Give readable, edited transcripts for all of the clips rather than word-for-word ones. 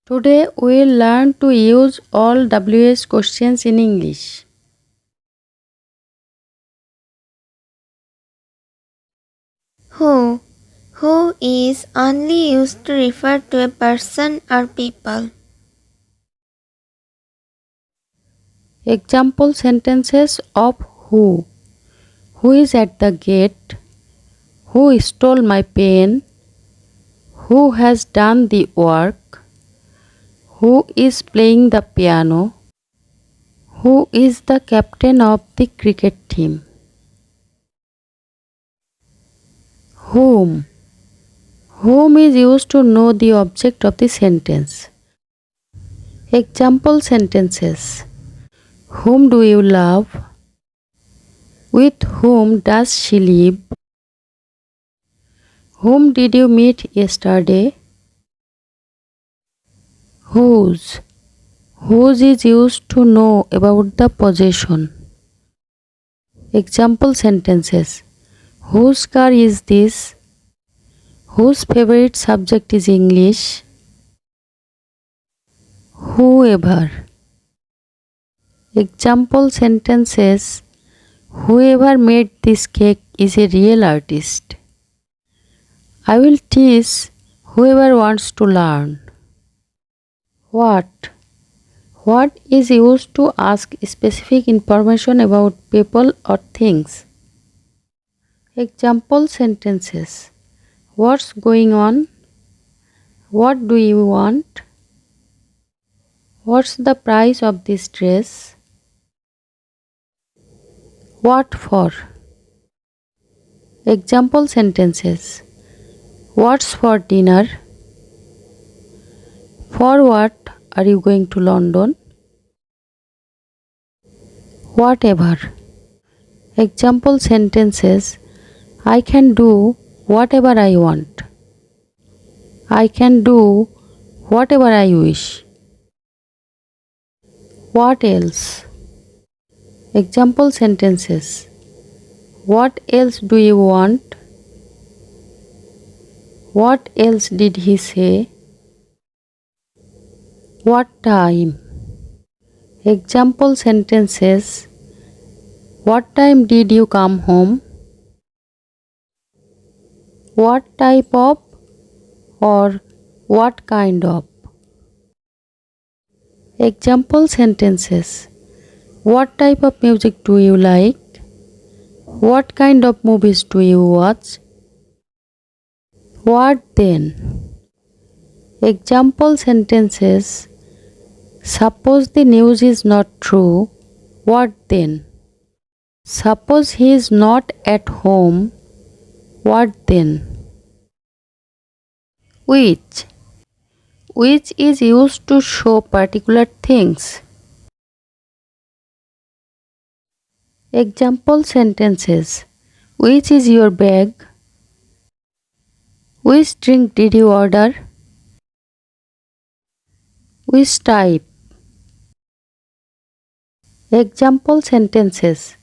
Today we will learn to use all WH questions in English. Who. Who is only used to refer to a person or people. Example sentences of who. Who is at the gate? Who stole my pen? Who has done the work? Who is playing the piano? Who is the captain of the cricket team? Whom. Whom is used to know the object of the sentence. Example sentences. Whom do you love? With whom does she live? Whom did you meet yesterday? Whose. Whose is used to know about the possession. Example sentences. Whose car is this? Whose favorite subject is English? Whoever. Example sentences. Whoever made this cake is a real artist. I will teach whoever wants to learn. What? What is used to ask specific information about people or things. Example sentences. What's going on? What do you want? What's the price of this dress? What for? Example sentences. What's for dinner? For what are you going to London? Whatever. Example sentences. I can do whatever I want. I can do whatever I wish. What else? Example sentences. What else do you want? What else did he say? What time? Example sentences. What time did you come home? What type of or what kind of? Example sentences. What type of music do you like? What kind of movies do you watch? What then? Example sentences. Suppose the news is not true. What then? Suppose he is not at home. What then? Which. Which is used to show particular things. Example sentences. Which is your bag? Which drink did you order? Which type? Example sentences.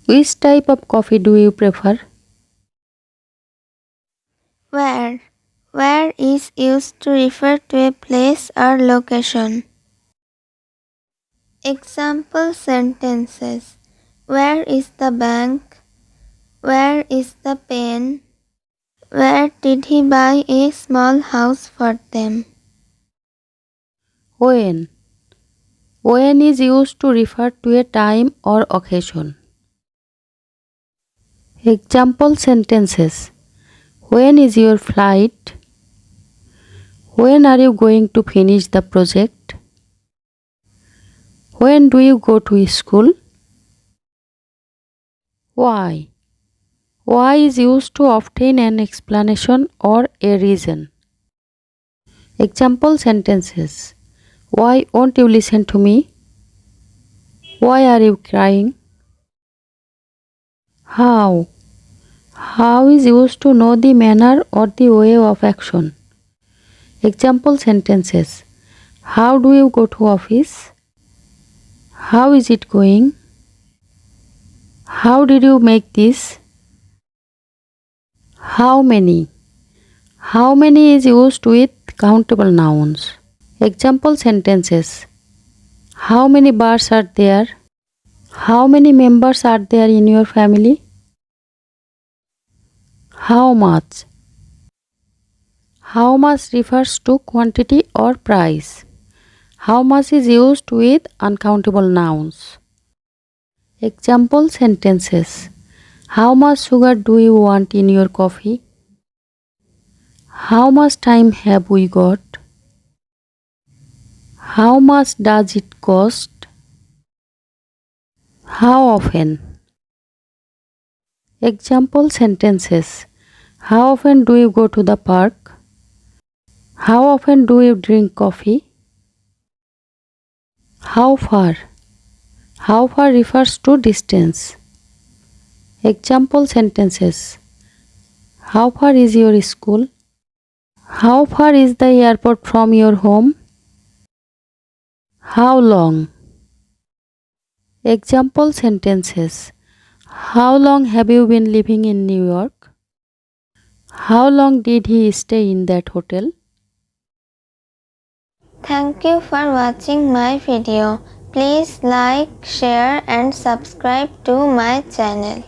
Which type of coffee do you prefer? Where. Where is used to refer to a place or location. Example sentences. Where is the bank? Where is the pen? Where did he buy a small house for them? When. When is used to refer to a time or occasion. Example sentences. When is your flight? When are you going to finish the project? When do you go to school? Why? Why is used to obtain an explanation or a reason. Example sentences. Why won't you listen to me? Why are you crying? How? How is used to know the manner or the way of action. Example sentences. How do you go to office? How is it going? How did you make this? How many? How many is used with countable nouns. Example sentences. How many birds are there? How many members are there in your family? How much? How much refers to quantity or price. How much is used with uncountable nouns. Example sentences. How much sugar do you want in your coffee? How much time have we got? How much does it cost? How often? Example sentences. How often do you go to the park? How often do you drink coffee? How far? How far refers to distance. Example sentences. How far is your school? How far is the airport from your home? How long? Example sentences. How long have you been living in New York? How long did he stay in that hotel? Thank you for watching my video. Please like, share and subscribe to my channel.